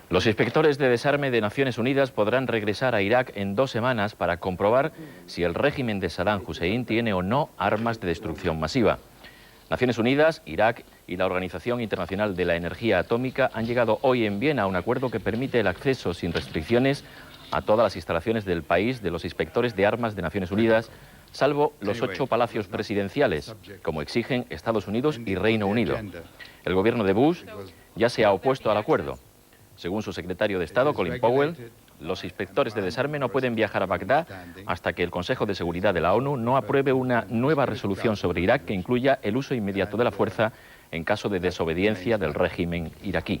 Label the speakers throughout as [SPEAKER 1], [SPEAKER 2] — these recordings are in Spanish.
[SPEAKER 1] Los inspectores de desarme de Naciones Unidas podrán regresar a Irak en 2 semanas para comprobar si el régimen de Saddam Hussein tiene o no armas de destrucción masiva. Naciones Unidas, Irak y la Organización Internacional de la Energía Atómica han llegado hoy en Viena a un acuerdo que permite el acceso sin restricciones a todas las instalaciones del país de los inspectores de armas de Naciones Unidas, salvo los 8 palacios presidenciales, como exigen Estados Unidos y Reino Unido. El gobierno de Bush ya se ha opuesto al acuerdo. Según su secretario de Estado, Colin Powell, los inspectores de desarme no pueden viajar a Bagdad hasta que el Consejo de Seguridad de la ONU no apruebe una nueva resolución sobre Irak que incluya el uso inmediato de la fuerza en caso de desobediencia del régimen iraquí.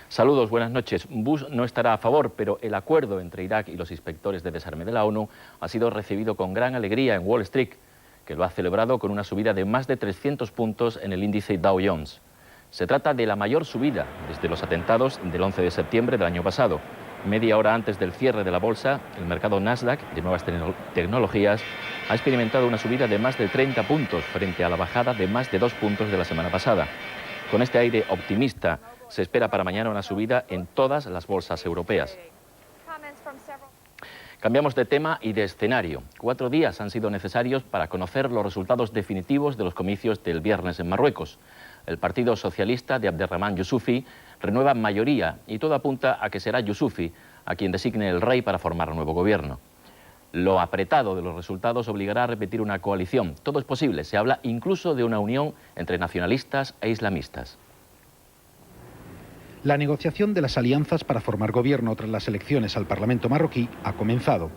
[SPEAKER 1] Saludos, buenas noches. Bush no estará a favor, pero el acuerdo entre Irak y los inspectores de desarme de la ONU ha sido recibido con gran alegría en Wall Street, que lo ha celebrado con una subida de más de 300 puntos en el índice Dow Jones. Se trata de la mayor subida desde los atentados del 11 de septiembre del año pasado. Media hora antes del cierre de la bolsa, el mercado Nasdaq de nuevas tecnologías ha experimentado una subida de más de 30 puntos frente a la bajada de más de 2 puntos de la semana pasada. Con este aire optimista, se espera para mañana una subida en todas las bolsas europeas. Cambiamos de tema y de escenario. 4 días han sido necesarios para conocer los resultados definitivos de los comicios del viernes en Marruecos. El Partido Socialista de Abderrahmane Youssouffi renueva mayoría y todo apunta a que será Youssouffi a quien designe el rey para formar un nuevo gobierno. Lo apretado de los resultados obligará a repetir una coalición. Todo es posible, se habla incluso de una unión entre nacionalistas e islamistas.
[SPEAKER 2] La negociación de las alianzas para formar gobierno tras las elecciones al Parlamento marroquí ha comenzado.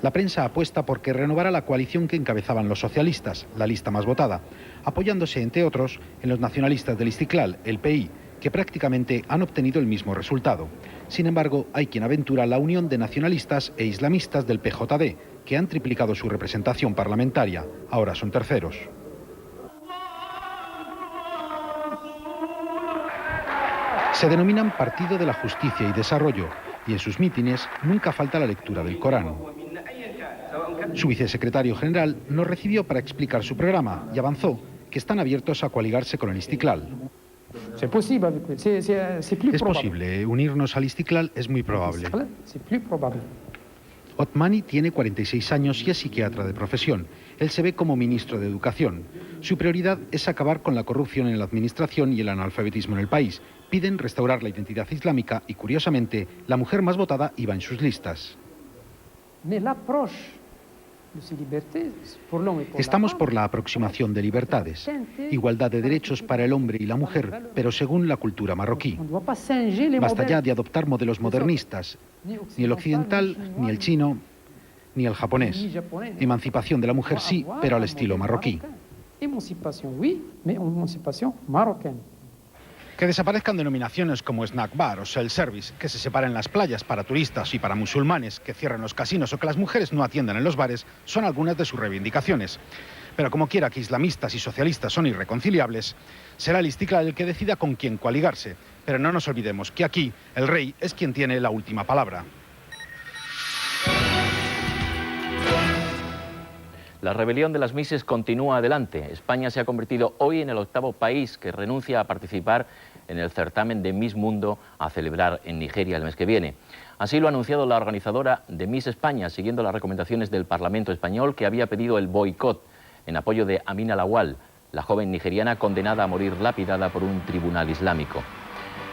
[SPEAKER 2] La prensa apuesta por que renovará la coalición que encabezaban los socialistas, la lista más votada, apoyándose, entre otros, en los nacionalistas del Istiklal, el PI, que prácticamente han obtenido el mismo resultado. Sin embargo, hay quien aventura la unión de nacionalistas e islamistas del PJD, que han triplicado su representación parlamentaria. Ahora son terceros. Se denominan Partido de la Justicia y Desarrollo, y en sus mítines nunca falta la lectura del Corán. Su vicesecretario general nos recibió para explicar su programa y avanzó que están abiertos a coaligarse con el Istiklal. Es posible, unirnos al Istiklal es muy probable. Othmani tiene 46 años y es psiquiatra de profesión. Él se ve como ministro de Educación. Su prioridad es acabar con la corrupción en la administración y el analfabetismo en el país. Piden restaurar la identidad islámica y, curiosamente, la mujer más votada iba en sus listas. Estamos por la aproximación de libertades, igualdad de derechos para el hombre y la mujer, pero según la cultura marroquí. Basta ya de adoptar modelos modernistas, ni el occidental, ni el chino, ni el japonés. Emancipación de la mujer sí, pero al estilo marroquí. Que desaparezcan denominaciones como snack bar o self-service, que se separen las playas para turistas y para musulmanes, que cierren los casinos o que las mujeres no atiendan en los bares, son algunas de sus reivindicaciones. Pero como quiera que islamistas y socialistas son irreconciliables, será el Istiklal el que decida con quién coaligarse. Pero no nos olvidemos que aquí el rey es quien tiene la última palabra.
[SPEAKER 1] La rebelión de las Misses continúa adelante. España se ha convertido hoy en el 8º país que renuncia a participar en el certamen de Miss Mundo a celebrar en Nigeria el mes que viene. Así lo ha anunciado la organizadora de Miss España, siguiendo las recomendaciones del Parlamento español, que había pedido el boicot en apoyo de Amina Lawal, la joven nigeriana condenada a morir lapidada por un tribunal islámico.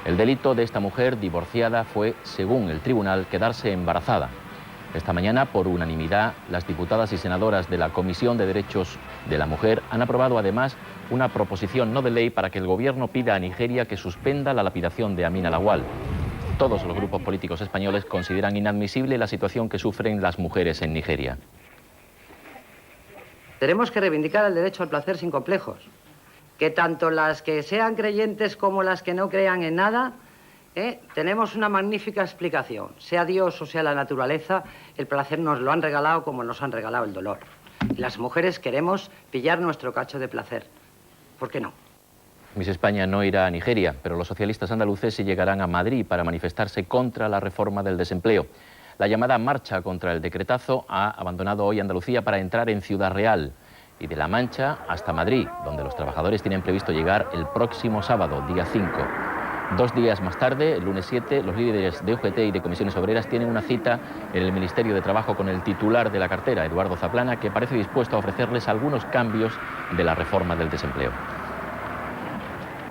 [SPEAKER 1] El delito de esta mujer divorciada fue, según el tribunal, quedarse embarazada. Esta mañana, por unanimidad, las diputadas y senadoras de la Comisión de Derechos de la Mujer han aprobado además una proposición no de ley para que el gobierno pida a Nigeria que suspenda la lapidación de Amina Lawal. Todos los grupos políticos españoles consideran inadmisible la situación que sufren las mujeres en Nigeria.
[SPEAKER 3] Tenemos que reivindicar el derecho al placer sin complejos. Que tanto las que sean creyentes como las que no crean en nada, tenemos una magnífica explicación. Sea Dios o sea la naturaleza, el placer nos lo han regalado como nos han regalado el dolor. Y las mujeres queremos pillar nuestro cacho de placer. ¿Por qué no?
[SPEAKER 1] Miss España no irá a Nigeria, pero los socialistas andaluces sí llegarán a Madrid para manifestarse contra la reforma del desempleo. La llamada marcha contra el decretazo ha abandonado hoy Andalucía para entrar en Ciudad Real y de La Mancha hasta Madrid, donde los trabajadores tienen previsto llegar el próximo sábado, día 5. 2 días más tarde, el lunes 7, los líderes de UGT y de Comisiones Obreras tienen una cita en el Ministerio de Trabajo con el titular de la cartera, Eduardo Zaplana, que parece dispuesto a ofrecerles algunos cambios de la reforma del desempleo.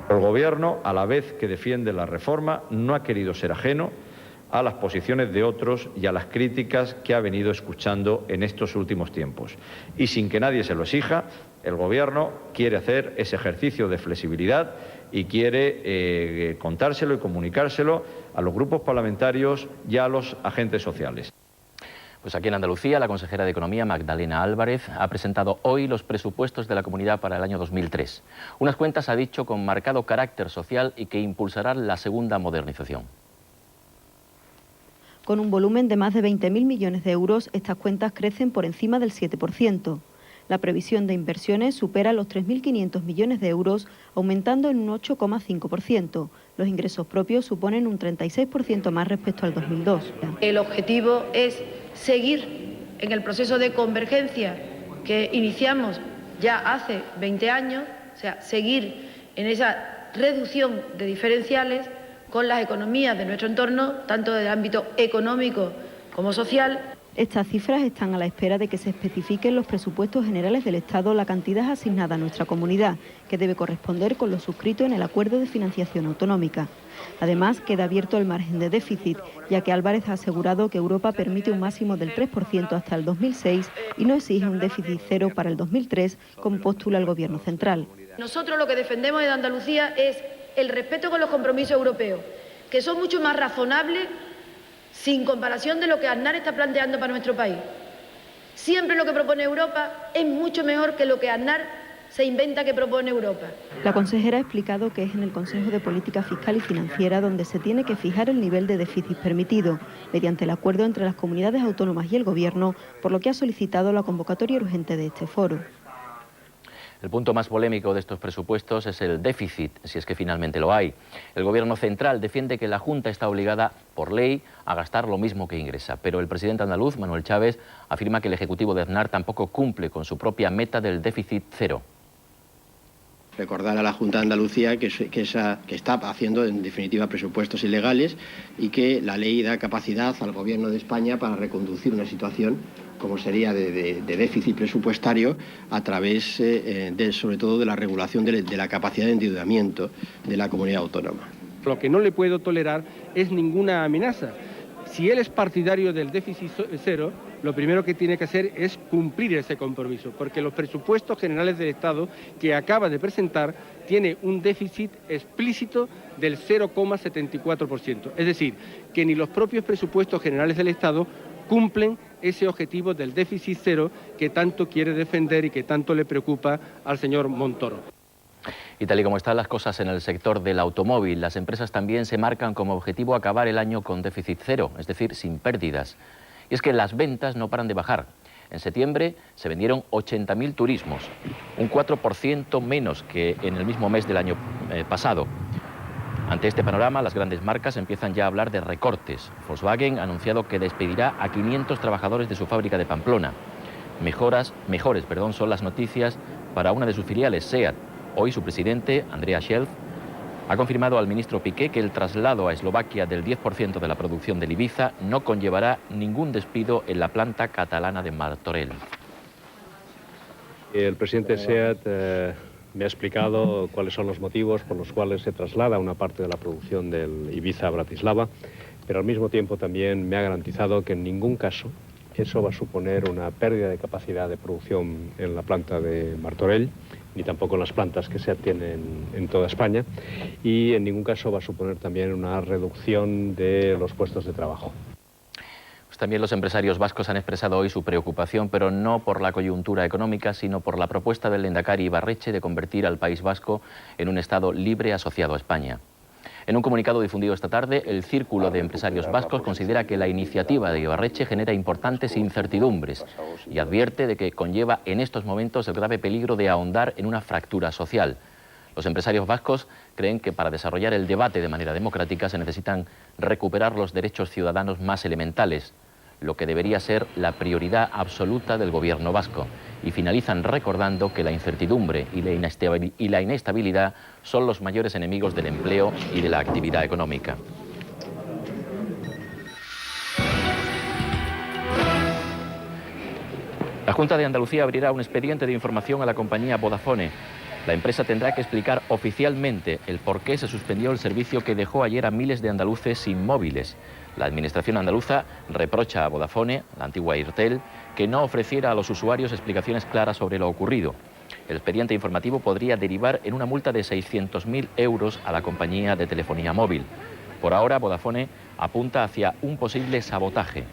[SPEAKER 4] El Gobierno, a la vez que defiende la reforma, no ha querido ser ajeno a las posiciones de otros y a las críticas que ha venido escuchando en estos últimos tiempos. Y sin que nadie se lo exija, el Gobierno quiere hacer ese ejercicio de flexibilidad y quiere contárselo y comunicárselo a los grupos parlamentarios y a los agentes sociales.
[SPEAKER 1] Pues aquí en Andalucía, la consejera de Economía, Magdalena Álvarez, ha presentado hoy los presupuestos de la comunidad para el año 2003. Unas cuentas, ha dicho, con marcado carácter social y que impulsarán la segunda modernización.
[SPEAKER 5] Con un volumen de más de 20.000 millones de euros, estas cuentas crecen por encima del 7%. La previsión de inversiones supera los 3.500 millones de euros, aumentando en un 8,5%. Los ingresos propios suponen un 36% más respecto al 2002.
[SPEAKER 6] El objetivo es seguir en el proceso de convergencia que iniciamos ya hace 20 años, o sea, seguir en esa reducción de diferenciales con las economías de nuestro entorno, tanto del ámbito económico como social.
[SPEAKER 5] Estas cifras están a la espera de que se especifique en los presupuestos generales del Estado la cantidad asignada a nuestra comunidad, que debe corresponder con lo suscrito en el Acuerdo de Financiación Autonómica. Además, queda abierto el margen de déficit, ya que Álvarez ha asegurado que Europa permite un máximo del 3% hasta el 2006 y no exige un déficit cero para el 2003, como postula el Gobierno central.
[SPEAKER 6] Nosotros lo que defendemos en Andalucía es el respeto con los compromisos europeos, que son mucho más razonables sin comparación de lo que Aznar está planteando para nuestro país. Siempre lo que propone Europa es mucho mejor que lo que Aznar se inventa que propone Europa.
[SPEAKER 5] La consejera ha explicado que es en el Consejo de Política Fiscal y Financiera donde se tiene que fijar el nivel de déficit permitido, mediante el acuerdo entre las comunidades autónomas y el Gobierno, por lo que ha solicitado la convocatoria urgente de este foro.
[SPEAKER 1] El punto más polémico de estos presupuestos es el déficit, si es que finalmente lo hay. El Gobierno central defiende que la Junta está obligada, por ley, a gastar lo mismo que ingresa. Pero el presidente andaluz, Manuel Chávez, afirma que el Ejecutivo de Aznar tampoco cumple con su propia meta del déficit cero.
[SPEAKER 7] Recordar a la Junta de Andalucía que está haciendo, en definitiva, presupuestos ilegales y que la ley da capacidad al Gobierno de España para reconducir una situación como sería de déficit presupuestario a través, sobre todo, de la regulación de la capacidad de endeudamiento de la comunidad autónoma.
[SPEAKER 8] Lo que no le puedo tolerar es ninguna amenaza. Si él es partidario del déficit cero, lo primero que tiene que hacer es cumplir ese compromiso, porque los presupuestos generales del Estado que acaba de presentar tiene un déficit explícito del 0,74%. Es decir, que ni los propios presupuestos generales del Estado cumplen ese objetivo del déficit cero que tanto quiere defender y que tanto le preocupa al señor Montoro.
[SPEAKER 1] Y tal y como están las cosas en el sector del automóvil, las empresas también se marcan como objetivo acabar el año con déficit cero, es decir, sin pérdidas. Y es que las ventas no paran de bajar. En septiembre se vendieron 80.000 turismos, un 4% menos que en el mismo mes del año pasado. Ante este panorama, las grandes marcas empiezan ya a hablar de recortes. Volkswagen ha anunciado que despedirá a 500 trabajadores de su fábrica de Pamplona. Mejores son las noticias para una de sus filiales, SEAT. Hoy su presidente, Andrea Schelf, ha confirmado al ministro Piqué que el traslado a Eslovaquia del 10% de la producción del Ibiza no conllevará ningún despido en la planta catalana de Martorell.
[SPEAKER 9] El presidente SEAT me ha explicado cuáles son los motivos por los cuales se traslada una parte de la producción del Ibiza a Bratislava, pero al mismo tiempo también me ha garantizado que en ningún caso eso va a suponer una pérdida de capacidad de producción en la planta de Martorell, ni tampoco en las plantas que SEAT tiene en toda España, y en ningún caso va a suponer también una reducción de los puestos de trabajo.
[SPEAKER 1] Pues también los empresarios vascos han expresado hoy su preocupación, pero no por la coyuntura económica, sino por la propuesta del lehendakari Ibarretxe de convertir al País Vasco en un Estado libre asociado a España. En un comunicado difundido esta tarde, el Círculo de Empresarios Vascos considera que la iniciativa de Ibarretxe genera importantes incertidumbres y advierte de que conlleva en estos momentos el grave peligro de ahondar en una fractura social. Los empresarios vascos creen que para desarrollar el debate de manera democrática se necesitan recuperar los derechos ciudadanos más elementales, lo que debería ser la prioridad absoluta del gobierno vasco. Y finalizan recordando que la incertidumbre y la inestabilidad son los mayores enemigos del empleo y de la actividad económica. La Junta de Andalucía abrirá un expediente de información a la compañía Vodafone. La empresa tendrá que explicar oficialmente el por qué se suspendió el servicio que dejó ayer a miles de andaluces sin móviles. La administración andaluza reprocha a Vodafone, la antigua Airtel, que no ofreciera a los usuarios explicaciones claras sobre lo ocurrido. El expediente informativo podría derivar en una multa de 600.000 euros a la compañía de telefonía móvil. Por ahora, Vodafone apunta hacia un posible sabotaje.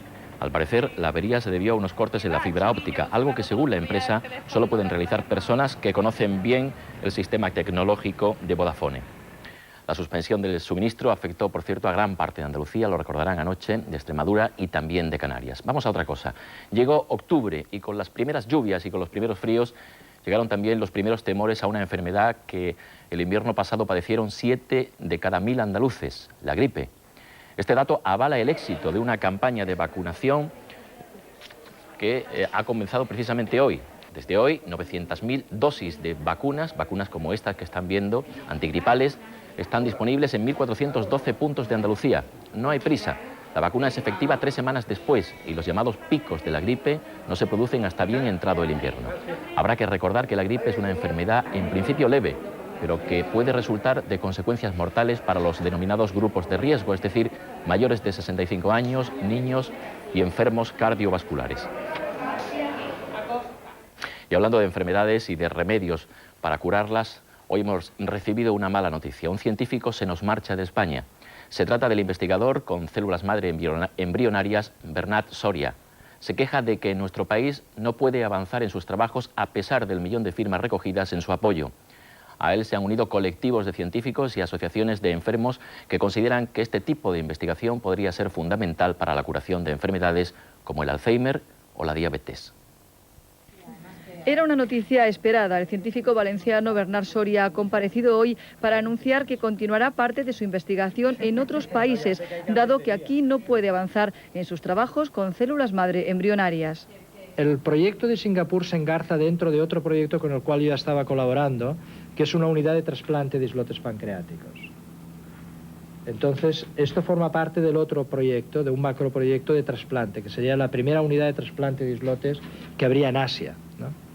[SPEAKER 1] Al parecer, la avería se debió a unos cortes en la fibra óptica, algo que, según la empresa, solo pueden realizar personas que conocen bien el sistema tecnológico de Vodafone. La suspensión del suministro afectó, por cierto, a gran parte de Andalucía, lo recordarán anoche, de Extremadura y también de Canarias. Vamos a otra cosa. Llegó octubre y con las primeras lluvias y con los primeros fríos llegaron también los primeros temores a una enfermedad que el invierno pasado padecieron 7 de cada 1000 andaluces, la gripe. Este dato avala el éxito de una campaña de vacunación que ha comenzado precisamente hoy. Desde hoy, 900.000 dosis de vacunas como estas que están viendo, antigripales, están disponibles en 1.412 puntos de Andalucía. No hay prisa. La vacuna es efectiva 3 semanas después y los llamados picos de la gripe no se producen hasta bien entrado el invierno. Habrá que recordar que la gripe es una enfermedad en principio leve, pero que puede resultar de consecuencias mortales para los denominados grupos de riesgo, es decir, mayores de 65 años, niños y enfermos cardiovasculares. Y hablando de enfermedades y de remedios para curarlas, hoy hemos recibido una mala noticia. Un científico se nos marcha de España. Se trata del investigador con células madre embrionarias Bernat Soria. Se queja de que nuestro país no puede avanzar en sus trabajos a pesar del 1.000.000 de firmas recogidas en su apoyo. A él se han unido colectivos de científicos y asociaciones de enfermos que consideran que este tipo de investigación podría ser fundamental para la curación de enfermedades como el Alzheimer o la diabetes.
[SPEAKER 10] Era una noticia esperada. El científico valenciano Bernat Soria ha comparecido hoy para anunciar que continuará parte de su investigación en otros países, dado que aquí no puede avanzar en sus trabajos con células madre embrionarias.
[SPEAKER 11] El proyecto de Singapur se engarza dentro de otro proyecto con el cual yo ya estaba colaborando, que es una unidad de trasplante de islotes pancreáticos. Entonces, esto forma parte del otro proyecto, de un macroproyecto de trasplante, que sería la primera unidad de trasplante de islotes que habría en Asia, ¿no?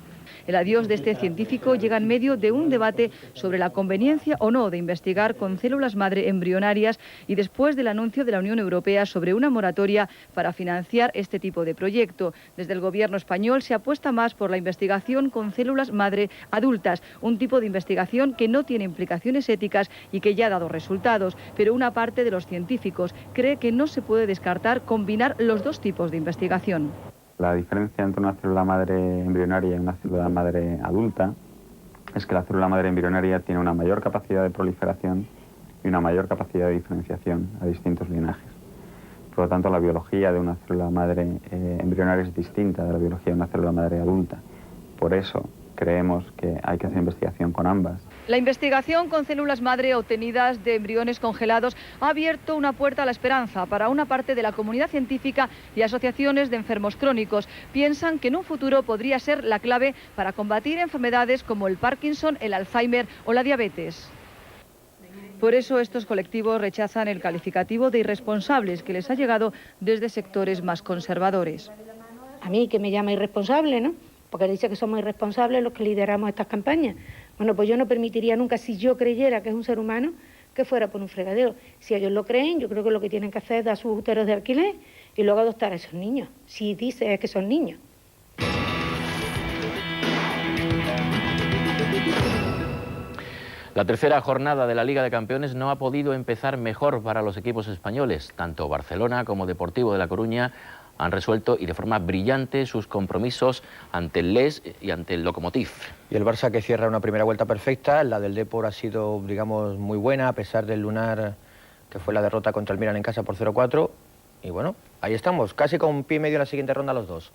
[SPEAKER 10] El adiós de este científico llega en medio de un debate sobre la conveniencia o no de investigar con células madre embrionarias y después del anuncio de la Unión Europea sobre una moratoria para financiar este tipo de proyecto. Desde el gobierno español se apuesta más por la investigación con células madre adultas, un tipo de investigación que no tiene implicaciones éticas y que ya ha dado resultados, pero una parte de los científicos cree que no se puede descartar combinar los dos tipos de investigación.
[SPEAKER 12] La diferencia entre una célula madre embrionaria y una célula madre adulta es que la célula madre embrionaria tiene una mayor capacidad de proliferación y una mayor capacidad de diferenciación a distintos linajes. Por lo tanto, la biología de una célula madre embrionaria es distinta de la biología de una célula madre adulta. Por eso creemos que hay que hacer investigación con ambas.
[SPEAKER 10] La investigación con células madre obtenidas de embriones congelados ha abierto una puerta a la esperanza para una parte de la comunidad científica y asociaciones de enfermos crónicos. Piensan que en un futuro podría ser la clave para combatir enfermedades como el Parkinson, el Alzheimer o la diabetes. Por eso estos colectivos rechazan el calificativo de irresponsables que les ha llegado desde sectores más conservadores.
[SPEAKER 13] A mí que me llama irresponsable, ¿no? Porque dice que somos irresponsables los que lideramos estas campañas. Bueno, pues yo no permitiría nunca, si yo creyera que es un ser humano, que fuera por un fregadero. Si ellos lo creen, yo creo que lo que tienen que hacer es dar sus úteros de alquiler y luego adoptar a esos niños, si dice que son niños.
[SPEAKER 1] La tercera jornada de la Liga de Campeones no ha podido empezar mejor para los equipos españoles. Tanto Barcelona como Deportivo de La Coruña han resuelto y de forma brillante sus compromisos ante el Les y ante el Lokomotiv.
[SPEAKER 14] Y el Barça que cierra una primera vuelta perfecta, la del Depor ha sido, digamos, muy buena, a pesar del lunar que fue la derrota contra el Milan en casa por 0-4. Y bueno, ahí estamos, casi con un pie y medio en la siguiente ronda los dos.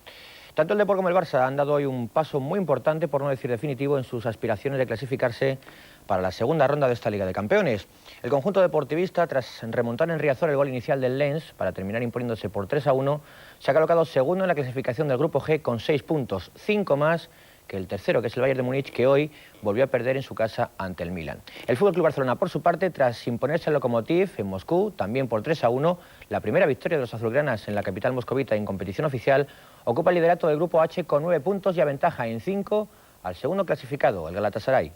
[SPEAKER 14] Tanto el Depor como el Barça han dado hoy un paso muy importante, por no decir definitivo, en sus aspiraciones de clasificarse para la segunda ronda de esta Liga de Campeones. El conjunto deportivista, tras remontar en Riazor el gol inicial del Lens para terminar imponiéndose por 3-1, se ha colocado segundo en la clasificación del Grupo G con 6 puntos, 5 más que el tercero, que es el Bayern de Múnich, que hoy volvió a perder en su casa ante el Milan. El FC Barcelona, por su parte, tras imponerse al Lokomotiv en Moscú, también por 3-1, la primera victoria de los azulgranas en la capital moscovita en competición oficial, ocupa el liderato del Grupo H con 9 puntos y aventaja en 5 al segundo clasificado, el Galatasaray.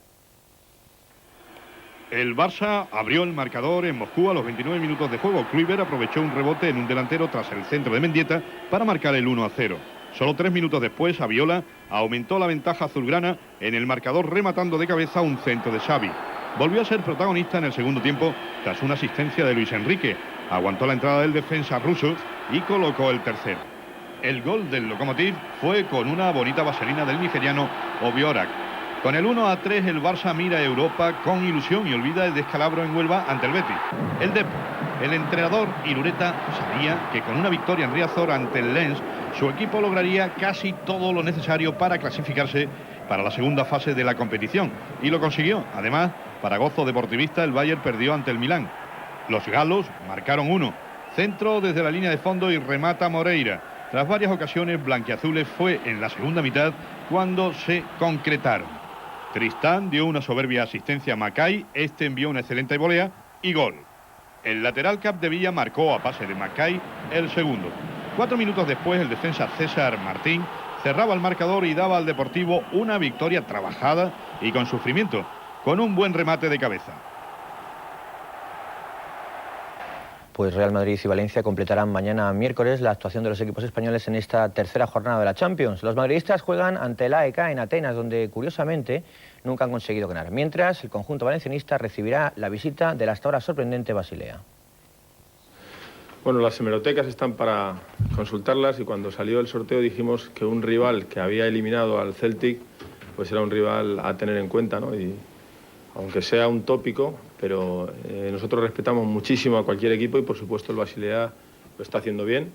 [SPEAKER 15] El Barça abrió el marcador en Moscú a los 29 minutos de juego. Kluivert aprovechó un rebote en un delantero tras el centro de Mendieta para marcar el 1-0. Solo 3 minutos después, Aviola aumentó la ventaja azulgrana en el marcador rematando de cabeza un centro de Xavi. Volvió a ser protagonista en el segundo tiempo tras una asistencia de Luis Enrique. Aguantó la entrada del defensa ruso y colocó el tercero. El gol del Lokomotiv fue con una bonita vaselina del nigeriano Obiorak. Con el 1-3 el Barça mira a Europa con ilusión y olvida el descalabro en Huelva ante el Betis. El entrenador Irureta sabía que con una victoria en Riazor ante el Lens, su equipo lograría casi todo lo necesario para clasificarse para la segunda fase de la competición. Y lo consiguió. Además, para gozo deportivista, el Bayern perdió ante el Milán. Los galos marcaron 1. Centro desde la línea de fondo y remata Moreira. Tras varias ocasiones blanquiazules, fue en la segunda mitad cuando se concretaron. Tristán dio una soberbia asistencia a Macay, este envió una excelente volea y gol. El lateral Capdevila marcó a pase de Macay el segundo. 4 minutos después el defensa César Martín cerraba el marcador y daba al Deportivo una victoria trabajada y con sufrimiento, con un buen remate de cabeza.
[SPEAKER 14] Pues Real Madrid y Valencia completarán mañana miércoles la actuación de los equipos españoles en esta tercera jornada de la Champions. Los madridistas juegan ante el AEK en Atenas, donde curiosamente nunca han conseguido ganar. Mientras, el conjunto valencianista recibirá la visita del hasta ahora sorprendente Basilea.
[SPEAKER 16] Bueno, las hemerotecas están para consultarlas y cuando salió el sorteo dijimos que un rival que había eliminado al Celtic pues era un rival a tener en cuenta, ¿no? Y aunque sea un tópico, pero nosotros respetamos muchísimo a cualquier equipo y por supuesto el Basilea lo está haciendo bien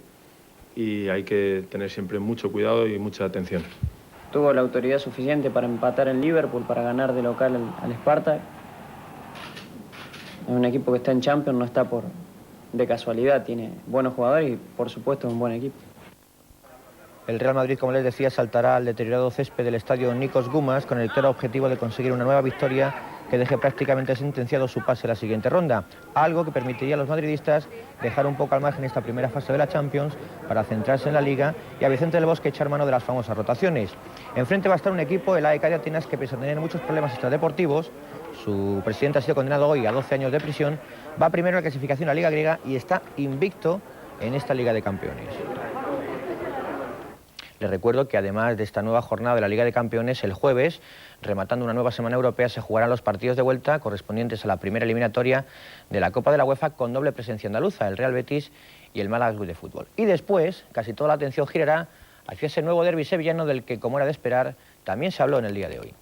[SPEAKER 16] y hay que tener siempre mucho cuidado y mucha atención.
[SPEAKER 17] Tuvo la autoridad suficiente para empatar en Liverpool, para ganar de local al Spartak. Es un equipo que está en Champions, no está de casualidad, tiene buenos jugadores y por supuesto un buen equipo.
[SPEAKER 14] El Real Madrid, como les decía, saltará al deteriorado césped del estadio Nikos Gumas con el claro objetivo de conseguir una nueva victoria que deje prácticamente sentenciado su pase a la siguiente ronda, algo que permitiría a los madridistas dejar un poco al margen esta primera fase de la Champions para centrarse en la Liga y a Vicente del Bosque echar mano de las famosas rotaciones. Enfrente va a estar un equipo, el AEK de Atenas, que pese a tener muchos problemas extradeportivos, su presidente ha sido condenado hoy a 12 años de prisión, va primero en la clasificación a la Liga griega y está invicto en esta Liga de Campeones. Les recuerdo que además de esta nueva jornada de la Liga de Campeones, el jueves, rematando una nueva semana europea, se jugarán los partidos de vuelta correspondientes a la primera eliminatoria de la Copa de la UEFA con doble presencia andaluza, el Real Betis y el Málaga Club de Fútbol. Y después, casi toda la atención girará hacia ese nuevo derbi sevillano del que, como era de esperar, también se habló en el día de hoy.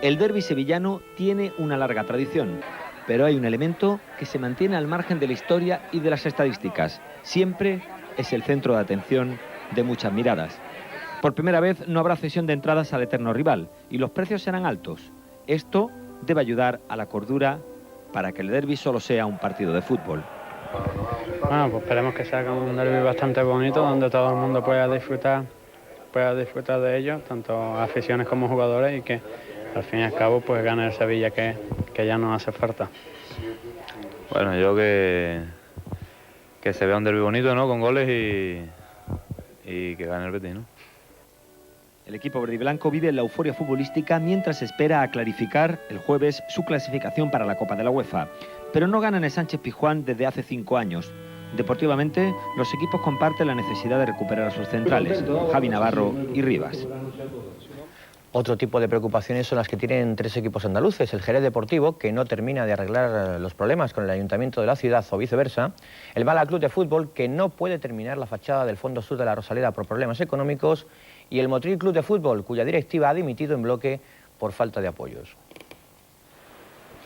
[SPEAKER 18] El derbi sevillano tiene una larga tradición, pero hay un elemento que se mantiene al margen de la historia y de las estadísticas. Siempre es el centro de atención de muchas miradas. Por primera vez no habrá cesión de entradas al eterno rival y los precios serán altos. Esto debe ayudar a la cordura para que el derbi solo sea un partido de fútbol.
[SPEAKER 19] Bueno, pues esperemos que sea un derbi bastante bonito donde todo el mundo pueda disfrutar de ello, tanto aficiones como jugadores, y que al fin y al cabo pues gane el Sevilla que ya nos hace falta.
[SPEAKER 20] Bueno, yo que se vea un derbi bonito, ¿no? Con goles y que gane el Betis, ¿no?
[SPEAKER 18] El equipo verde y blanco vive la euforia futbolística mientras espera a clarificar el jueves su clasificación para la Copa de la UEFA. Pero no ganan el Sánchez Pizjuán desde hace 5 años. Deportivamente, los equipos comparten la necesidad de recuperar a sus centrales, Javi Navarro y Rivas.
[SPEAKER 14] Otro tipo de preocupaciones son las que tienen 3 equipos andaluces. El Jerez Deportivo, que no termina de arreglar los problemas con el Ayuntamiento de la ciudad o viceversa. El Málaga Club de Fútbol, que no puede terminar la fachada del Fondo Sur de la Rosaleda por problemas económicos. Y el Motril Club de Fútbol, cuya directiva ha dimitido en bloque por falta de apoyos.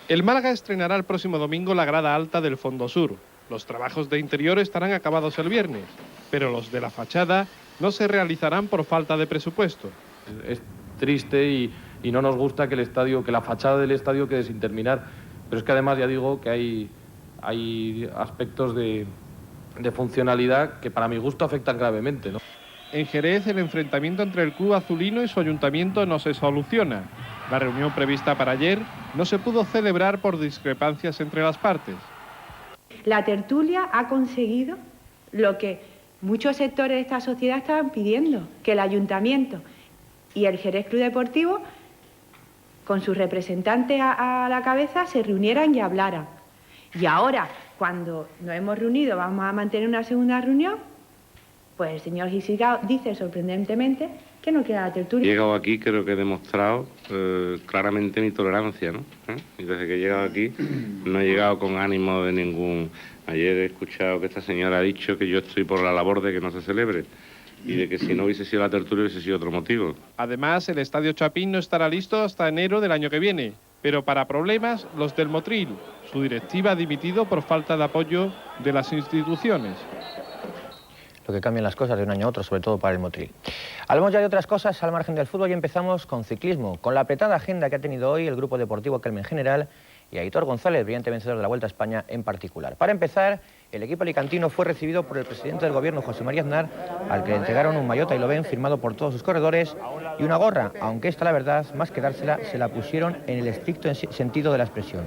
[SPEAKER 21] El Málaga estrenará el próximo domingo la grada alta del Fondo Sur. Los trabajos de interior estarán acabados el viernes, pero los de la fachada no se realizarán por falta de presupuesto.
[SPEAKER 22] Es triste y
[SPEAKER 2] y no nos gusta que el estadio, que la fachada del estadio quede sin terminar. Pero es que además ya digo que hay aspectos de funcionalidad que para mi gusto afectan gravemente, ¿no?
[SPEAKER 21] En Jerez, el enfrentamiento entre el club azulino y su ayuntamiento no se soluciona. La reunión prevista para ayer no se pudo celebrar por discrepancias entre las partes.
[SPEAKER 22] La tertulia ha conseguido lo que muchos sectores de esta sociedad estaban pidiendo, que el ayuntamiento y el Jerez Club Deportivo, con sus representantes a la cabeza, se reunieran y hablaran. Y ahora, cuando nos hemos reunido, vamos a mantener una segunda reunión, pues el señor Gisigao dice sorprendentemente que no quiere la tertulia.
[SPEAKER 23] He llegado aquí, creo que he demostrado claramente mi tolerancia, ¿no? Y desde que he llegado aquí no he llegado con ánimo de ningún... Ayer he escuchado que esta señora ha dicho que yo estoy por la labor de que no se celebre y de que si no hubiese sido la tertulia hubiese sido otro motivo.
[SPEAKER 21] Además, el Estadio Chapín no estará listo hasta enero del año que viene, pero para problemas, los del Motril. Su directiva ha dimitido por falta de apoyo de las instituciones.
[SPEAKER 14] Lo que cambian las cosas de un año a otro, sobre todo para el Motril. Hablamos ya de otras cosas al margen del fútbol y empezamos con ciclismo, con la apretada agenda que ha tenido hoy el Grupo Deportivo Kelme en general y Aitor González, brillante vencedor de la Vuelta a España en particular. Para empezar, el equipo alicantino fue recibido por el presidente del gobierno, José María Aznar, al que le entregaron un maillot Ailoven firmado por todos sus corredores y una gorra, aunque esta, la verdad, más que dársela, se la pusieron en el estricto sentido de la expresión.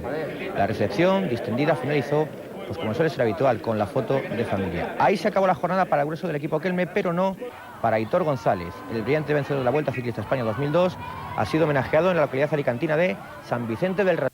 [SPEAKER 14] La recepción, distendida, finalizó, pues como suele ser habitual, con la foto de familia. Ahí se acabó la jornada para el grueso del equipo Kelme, pero no para Aitor González. El brillante vencedor de la Vuelta Ciclista a España 2002 ha sido homenajeado en la localidad alicantina de San Vicente del Raspall.